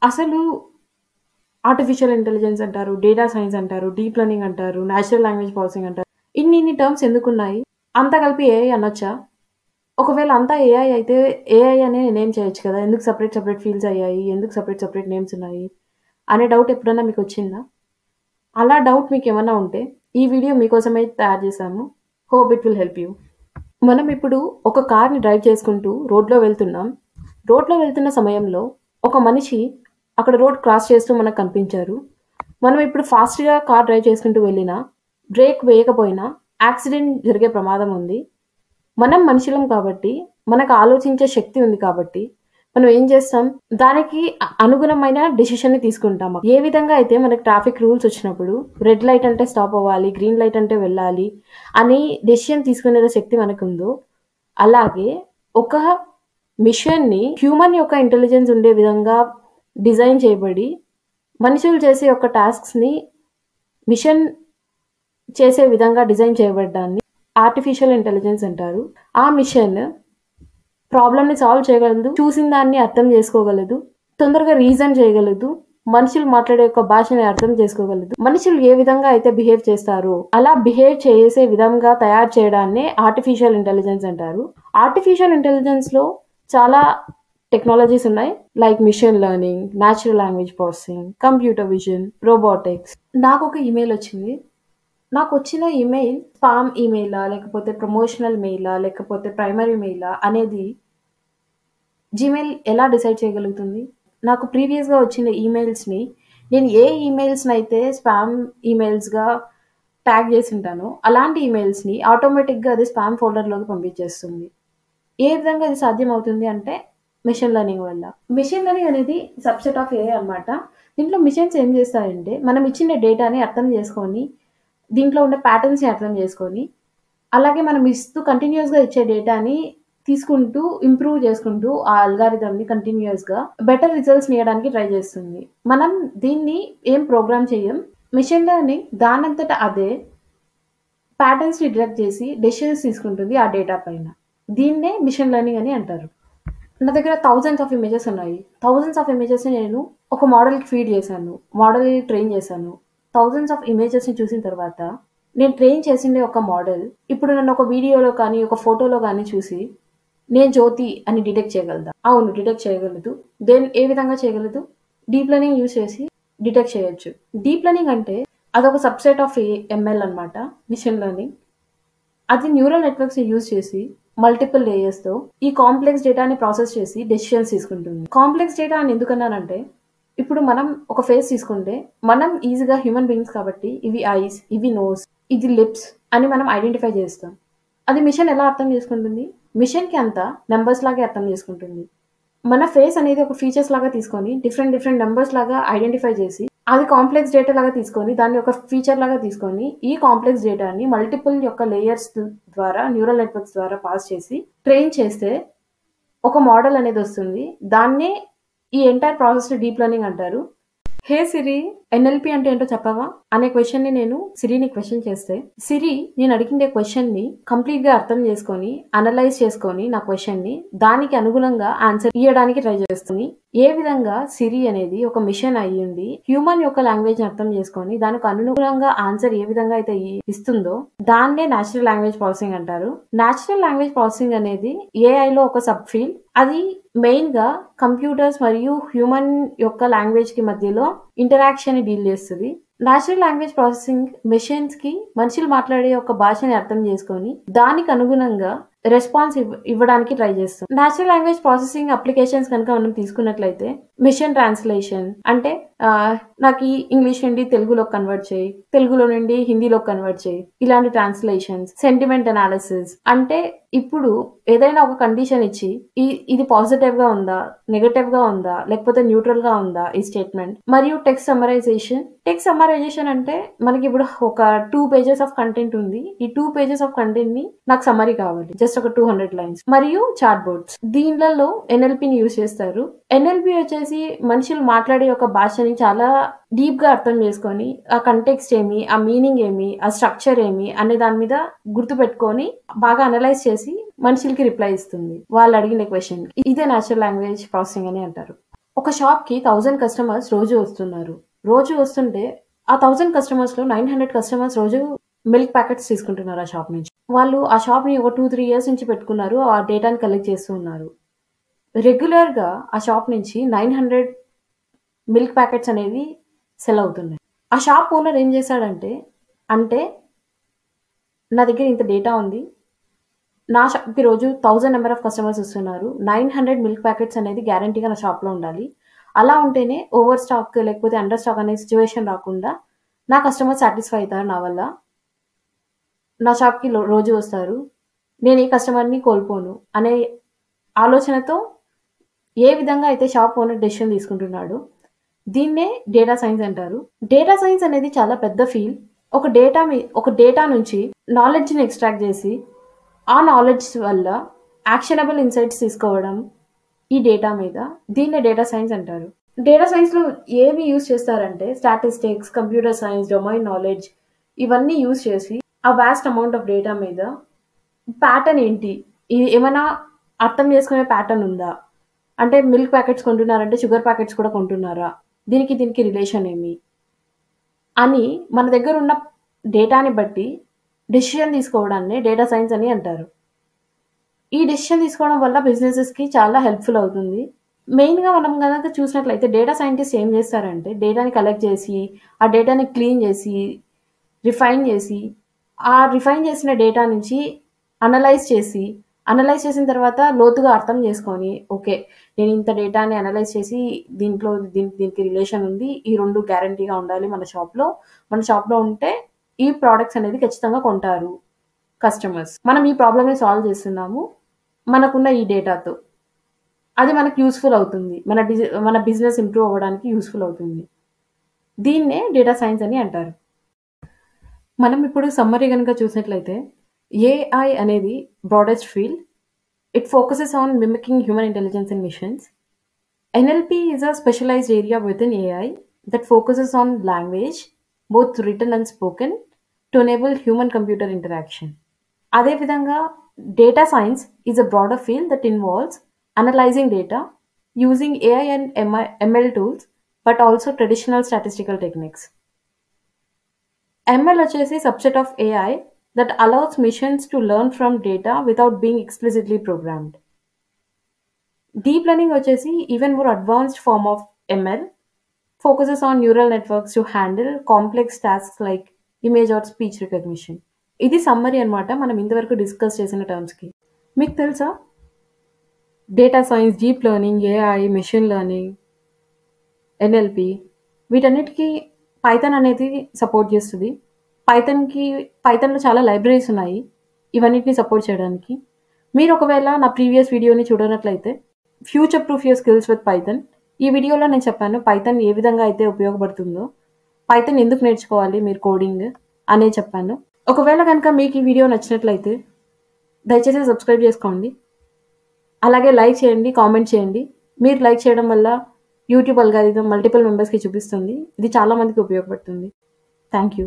అసలు artificial intelligence అంటారు, data science అంటారు, డీప్ లెర్నింగ్ అంటారు, నేచురల్ లాంగ్వేజ్ ప్రాసెసింగ్ అంటారు. ఇన్ని టర్మ్స్ ఎందుకున్నాయి? అంతా కలిపి ఏఐ అనొచ్చా? ఒకవేళ అంతా ఏఐ అయితే ఏఐ అనే నేమ్ చేయొచ్చు కదా! ఎందుకు సెపరేట్ ఫీల్డ్స్ అయ్యాయి? ఎందుకు సెపరేట్ నేమ్స్ ఉన్నాయి? అనే డౌట్ ఎప్పుడైనా మీకొచ్చిందా? అలా డౌట్ మీకేమన్నా ఉంటే ఈ వీడియో మీకోసమే తయారు చేశాను. Hope it will help you. మనం ఇప్పుడు ఒక కార్‌ని డ్రైవ్ చేసుకుంటూ రోడ్‌లో వెళ్తున్నాం. రోడ్‌లో వెళ్తున్న సమయంలో ఒక మనిషి అక్కడ రోడ్ క్రాస్ చేస్తూ మనకు కనిపించారు. మనం ఇప్పుడు ఫాస్ట్‌గా కార్ డ్రైవ్ చేసుకుంటూ వెళ్ళినా, బ్రేక్ వేయకపోయినా యాక్సిడెంట్ జరిగే ప్రమాదం ఉంది. మనం మనుషులం కాబట్టి, మనకు ఆలోచించే శక్తి ఉంది కాబట్టి, మనం ఏం చేస్తాం? దానికి అనుగుణమైన డెసిషన్‌ని తీసుకుంటాం. ఏ విధంగా అయితే మనకు ట్రాఫిక్ రూల్స్ వచ్చినప్పుడు రెడ్ లైట్ అంటే స్టాప్ అవ్వాలి, గ్రీన్ లైట్ అంటే వెళ్ళాలి అని డెసిషన్ తీసుకునే శక్తి మనకుందో, అలాగే ఒక మిషన్‌ని హ్యూమన్ యొక్క ఇంటెలిజెన్స్ ఉండే విధంగా డిజైన్ చేయబడి, మనుషులు చేసే యొక్క టాస్క్స్‌ని మిషన్ చేసే విధంగా డిజైన్ చేయబడ్డాన్ని ఆర్టిఫిషియల్ ఇంటెలిజెన్స్ అంటారు. ఆ మిషన్ ప్రాబ్లమ్‌ని సాల్వ్ చేయగలదు, చూసిన దాన్ని అర్థం చేసుకోగలదు, తొందరగా రీజన్ చేయగలదు, మనుషులు మాట్లాడే యొక్క భాషని అర్థం చేసుకోగలదు. మనుషులు ఏ విధంగా అయితే బిహేవ్ చేస్తారో అలా బిహేవ్ చేసే విధంగా తయారు చేయడాన్నే ఆర్టిఫిషియల్ ఇంటెలిజెన్స్ అంటారు. ఆర్టిఫిషియల్ ఇంటెలిజెన్స్‌లో చాలా టెక్నాలజీస్ ఉన్నాయి. Like machine learning, natural language processing, computer vision, robotics. నాకొక ఈమెయిల్ వచ్చింది. నాకొచ్చిన ఈమెయిల్ స్పామ్ ఈమెయిలా, లేకపోతే ప్రమోషనల్ మెయిలా, లేకపోతే ప్రైమరీ మెయిలా అనేది జీమెయిల్ ఎలా డిసైడ్ చేయగలుగుతుంది? నాకు ప్రీవియస్‌గా వచ్చిన ఈమెయిల్స్‌ని నేను ఏ ఈమెయిల్స్‌నైతే స్పామ్ ఈమెయిల్స్‌గా ట్యాగ్ చేసుంటానో, అలాంటి ఈమెయిల్స్‌ని ఆటోమేటిక్‌గా అది స్పామ్ ఫోల్డర్‌లోకి పంపించేస్తుంది. ఏ విధంగా ఇది సాధ్యమవుతుంది అంటే మెషిన్ లెర్నింగ్ వల్ల. మెషిన్ లెర్నింగ్ అనేది సబ్‌సెట్ ఆఫ్ ఏఐ అన్నమాట. దీంట్లో మిషన్స్ ఏం చేస్తాయంటే, మనం ఇచ్చిన డేటాని అర్థం చేసుకొని, దీంట్లో ఉండే ప్యాటర్న్స్‌ని అర్థం చేసుకొని, అలాగే మనం కంటిన్యూయస్‌గా ఇచ్చే డేటాని తీసుకుంటూ, ఇంప్రూవ్ చేసుకుంటూ ఆ అల్గారిథమ్‌ని కంటిన్యూయస్‌గా బెటర్ రిజల్ట్స్‌ని ఇయ్యడానికి ట్రై చేస్తుంది. మనం దీన్ని ఏం ప్రోగ్రామ్ చెయ్యం. మెషిన్ లెర్నింగ్ దానంతట అదే ప్యాటర్న్స్‌ని డిటెక్ట్ చేసి డెసిషన్స్ తీసుకుంటుంది ఆ డేటా పైన. దీన్నే మెషిన్ లెర్నింగ్ అని అంటారు. నా దగ్గర థౌసండ్స్ ఆఫ్ ఇమేజెస్ ఉన్నాయి. థౌసండ్స్ ఆఫ్ ఇమేజెస్‌ని నేను ఒక మోడల్‌కి ఫీడ్ చేశాను. మోడల్ ట్రైన్ చేశాను. థౌసండ్స్ ఆఫ్ ఇమేజెస్‌ని చూసిన తర్వాత నేను ట్రైన్ చేసిండే ఒక మోడల్ ఇప్పుడు నన్ను ఒక వీడియోలో కానీ, ఒక ఫోటోలో కానీ చూసి నేను జ్యోతి అని డిటెక్ట్ చేయగలదా? అవును, డిటెక్ట్ చేయగలదు. ఏ విధంగా చేయగలదు? డీప్ లెర్నింగ్ యూజ్ చేసి డిటెక్ట్ చేయొచ్చు. డీప్ లెర్నింగ్ అంటే అదొక సబ్‌సెట్ ఆఫ్ ఎంఎల్ అన్నమాట. Machine learning. అది న్యూరల్ నెట్వర్క్స్‌ని యూజ్ చేసి మల్టిపుల్ లేయర్స్‌తో ఈ కాంప్లెక్స్ డేటాని ప్రాసెస్ చేసి డెసిషన్స్ తీసుకుంటుంది. కాంప్లెక్స్ డేటా అని ఎందుకన్నానంటే, ఇప్పుడు మనం ఒక ఫేస్ తీసుకుంటే, మనం ఈజీగా హ్యూమన్ బీయింగ్స్ కాబట్టి ఇవి ఐస్, ఇవి నోస్, ఇది లిప్స్ అని మనం ఐడెంటిఫై చేస్తాం. అది మిషన్ ఎలా అర్థం చేసుకుంటుంది? మిషన్‌కి అంతా నంబర్స్ లాగే అర్థం చేసుకుంటుంది. మన ఫేస్ అనేది ఒక ఫీచర్స్ లాగా తీసుకొని డిఫరెంట్ నంబర్స్ లాగా ఐడెంటిఫై చేసి, అది కాంప్లెక్స్ డేటా లాగా తీసుకొని, దాన్ని ఒక ఫీచర్ లాగా తీసుకొని, ఈ కాంప్లెక్స్ డేటాని మల్టిపుల్ యొక్క లేయర్స్ ద్వారా న్యూరల్ నెట్వర్క్స్ ద్వారా పాస్ చేసి ట్రైన్ చేస్తే ఒక మోడల్ అనేది వస్తుంది. దాన్నే ఈ ఎంటైర్ ప్రాసెస్‌ని డీప్ లెర్నింగ్ అంటారు. హే సిరి, ఎన్ఎల్పి అంటే ఏంటో చెప్పవా? అనే క్వశ్చన్‌ని నేను సిరిని క్వశ్చన్ చేస్తే, సిరి నేను అడిగిండే క్వశ్చన్‌ని కంప్లీట్‌గా అర్థం చేసుకొని, అనలైజ్ చేసుకొని నా క్వశ్చన్‌ని దానికి అనుగుణంగా ఆన్సర్ ఇయ్యడానికి ట్రై చేస్తుంది. ఏ విధంగా సిరి అనేది ఒక మిషన్ అయ్యుండి హ్యూమన్ యొక్క లాంగ్వేజ్‌ని అర్థం చేసుకొని, దానికి అనుగుణంగా ఆన్సర్ ఏ విధంగా అయితే ఇస్తుందో దాన్నే నేచురల్ లాంగ్వేజ్ ప్రాసెసింగ్ అంటారు. నేచురల్ లాంగ్వేజ్ ప్రాసెసింగ్ అనేది ఏఐలో ఒక సబ్ ఫీల్డ్. అది మెయిన్‌గా కంప్యూటర్స్ మరియు హ్యూమన్ యొక్క లాంగ్వేజ్‌కి మధ్యలో ఇంటరాక్షన్‌ని డీల్ చేస్తది. నేచురల్ లాంగ్వేజ్ ప్రాసెసింగ్ మెషిన్స్‌కి మనుషులు మాట్లాడే ఒక భాషని అర్థం చేసుకొని, దానికి అనుగుణంగా రెస్పాన్స్ ఇవ్వడానికి ట్రై చేస్తాం. నేచురల్ లాంగ్వేజ్ ప్రాసెసింగ్ అప్లికేషన్స్ కనుక మనం తీసుకున్నట్లయితే, మిషన్ ట్రాన్స్లేషన్ అంటే నాకు ఈ ఇంగ్లీష్ నుండి తెలుగులోకి కన్వర్ట్ చేయి, తెలుగులో నుండి హిందీలోకి కన్వర్ట్ చేయి, ఇలాంటి ట్రాన్స్లేషన్స్. సెంటిమెంట్ అనాలిసిస్ అంటే ఇప్పుడు ఏదైనా ఒక కండిషన్ ఇచ్చి ఇది పాజిటివ్ గా ఉందా, నెగటివ్ గా ఉందా, లేకపోతే న్యూట్రల్ గా ఉందా ఈ స్టేట్మెంట్. మరియు టెక్స్ట్ సమ్మరైజేషన్. టెక్స్ట్ సమ్మరైజేషన్ అంటే మనకి ఇప్పుడు ఒక 2 pages ఆఫ్ కంటెంట్ ఉంది. ఈ 2 pages ఆఫ్ కంటెంట్ ని నాకు సమ్మరీ కావాలి, జస్ట్ ఒక 200 lines. మరియు చాట్ బోర్డ్స్. దీనిలలో ఎన్ఎల్పిని యూజ్ చేస్తారు. ఎన్ఎల్పి వచ్చేసి మనుషులు మాట్లాడే ఒక భాషని చాలా డీప్ గా అర్థం చేసుకొని, ఆ కంటెక్స్ట్ ఏమి, ఆ మీనింగ్ ఏమి, ఆ స్ట్రక్చర్ ఏమి అనే దాని మీద గుర్తు పెట్టుకొని బాగా అనలైజ్ చేసి మనుషులకి రిప్లై ఇస్తుంది వాళ్ళు అడిగిన క్వశ్చన్. ఇదే నేచురల్ లాంగ్వేజ్ ప్రాసెసింగ్ అని అంటారు. ఒక షాప్‌కి 1000 కస్టమర్స్ రోజు వస్తున్నారు. రోజు వస్తుంటే ఆ 1000 కస్టమర్స్‌లో 900 కస్టమర్స్ రోజు మిల్క్ ప్యాకెట్స్ తీసుకుంటున్నారు ఆ షాప్ నుంచి. వాళ్ళు ఆ షాప్‌ని ఒక 2, 3 ఇయర్స్ నుంచి పెట్టుకున్నారు. ఆ డేటాని కలెక్ట్ చేస్తూ ఉన్నారు. రెగ్యులర్‌గా ఆ షాప్ నుంచి 900 మిల్క్ ప్యాకెట్స్ అనేవి సెల్ అవుతున్నాయి. ఆ షాప్ ఓనర్ ఏం చేశాడంటే, అంటే నా దగ్గర ఇంత డేటా ఉంది. నా షాప్‌కి రోజు 1000 నంబర్ ఆఫ్ కస్టమర్స్ వస్తున్నారు. 900 మిల్క్ ప్యాకెట్స్ అనేది గ్యారంటీగా నా షాప్‌లో ఉండాలి. అలా ఉంటేనే ఓవర్ స్టాక్ లేకపోతే అండర్ స్టాక్ అనే సిట్యుయేషన్ రాకుండా నా కస్టమర్ సాటిస్ఫై అయితారు నా వల్ల. నా షాప్‌కి రోజు వస్తారు. నేను ఏ కస్టమర్‌ని కోల్పోను అనే ఆలోచనతో ఏ విధంగా అయితే షాప్ ఓనర్ డెసిషన్ తీసుకుంటున్నాడో దీన్నే డేటా సైన్స్ అంటారు. డేటా సైన్స్ అనేది చాలా పెద్ద ఫీల్డ్. ఒక డేటా నుంచి నాలెడ్జ్‌ని ఎక్స్ట్రాక్ట్ చేసి, ఆ నాలెడ్జ్ వల్ల యాక్షనబుల్ ఇన్‌సైట్స్ తీసుకోవడం ఈ డేటా మీద దీన్నే డేటా సైన్స్ అంటారు. డేటా సైన్స్‌లో ఏవి యూజ్ చేస్తారంటే statistics, computer science, domain knowledge ఇవన్నీ యూజ్ చేసి ఆ వాస్ట్ అమౌంట్ ఆఫ్ డేటా మీద ప్యాటర్న్ ఏంటి? ఇది ఏమైనా అర్థం చేసుకునే ప్యాటర్న్ ఉందా? అంటే మిల్క్ ప్యాకెట్స్ కొంటున్నారంటే షుగర్ ప్యాకెట్స్ కూడా కొంటున్నారా? దీనికి రిలేషన్ ఏమి? అని మన దగ్గరున్న డేటాని బట్టి డెసిషన్ తీసుకోవడాన్నే డేటా సైన్స్ అని అంటారు. ఈ డెసిషన్ తీసుకోవడం వల్ల బిజినెసెస్‌కి చాలా హెల్ప్‌ఫుల్ అవుతుంది. మెయిన్‌గా మనం గనక చూసినట్లయితే డేటా సైంటిస్ట్ ఏం చేస్తారంటే డేటాని కలెక్ట్ చేసి, ఆ డేటాని క్లీన్ చేసి, రిఫైన్ చేసి, ఆ రిఫైన్ చేసిన డేటా నుంచి అనలైజ్ చేసిన తర్వాత లోతుగా అర్థం చేసుకొని, ఓకే. నేను ఇంత డేటాని అనలైజ్ చేసి దీంట్లో దీనికి రిలేషన్ ఉంది. ఈ 2 గ్యారంటీగా ఉండాలి మన షాప్‌లో. మన షాప్‌లో ఉంటే ఈ ప్రొడక్ట్స్ అనేది ఖచ్చితంగా కొంటారు కస్టమర్స్. మనం ఈ ప్రాబ్లమ్‌ని సాల్వ్ చేస్తున్నాము. మనకున్న ఈ డేటాతో. అది మనకు యూజ్‌ఫుల్ అవుతుంది. మన బిజినెస్ ఇంప్రూవ్ అవ్వడానికి యూజ్‌ఫుల్ అవుతుంది. దీన్నే డేటా సైన్స్ అని అంటారు. మనం ఇప్పుడు సమ్మరీ గనుక చూసినట్లయితే ఏఐ అనేది broadest field. It focuses on mimicking human intelligence in machines. NLP is a specialized area within AI that focuses on language, both written and spoken, to enable human computer interaction. అదేవిధంగా data science is a broader field that involves analysing data using AI and ML tools but also traditional statistical techniques. ML వచ్చేసి subset of AI that allows machines to learn from data without being explicitly programmed. Deep learning వచ్చేసి even more advanced form of ML focuses on neural networks to handle complex tasks like image or speech recognition. ఇది summary అన్నమాట మనం ఇంతవరకు discuss చేసిన టర్మ్స్‌కి. మీకు తెలుసా? Data science, deep learning, AI, machine learning, NLP వీటన్నిటికి Python అనేది సపోర్ట్ చేస్తది. పైథాన్‌లో చాలా లైబ్రరీస్ ఉన్నాయి. ఇవన్నిటిని సపోర్ట్ చేయడానికి. మీరు ఒకవేళ నా ప్రీవియస్ వీడియోని చూడనట్లయితే future proof your skills with Python. ఈ వీడియోలో నేను చెప్పాను పైథాన్ ఏ విధంగా అయితే ఉపయోగపడుతుందో, పైథాన్ ఎందుకు నేర్చుకోవాలి మీరు కోడింగ్ అనేది చెప్పాను. ఒకవేళ గనుక మీకు ఈ వీడియో నచ్చినట్లయితే దయచేసి సబ్స్క్రైబ్ చేసుకోండి. అలాగే లైక్ చేయండి, కామెంట్ చేయండి. మీరు లైక్ చేయడం వల్ల యూట్యూబ్ అల్గారిథం మల్టిపుల్ మెంబర్స్‌కి చూపిస్తుంది. ఇది చాలా మందికి ఉపయోగపడుతుంది. Thank you.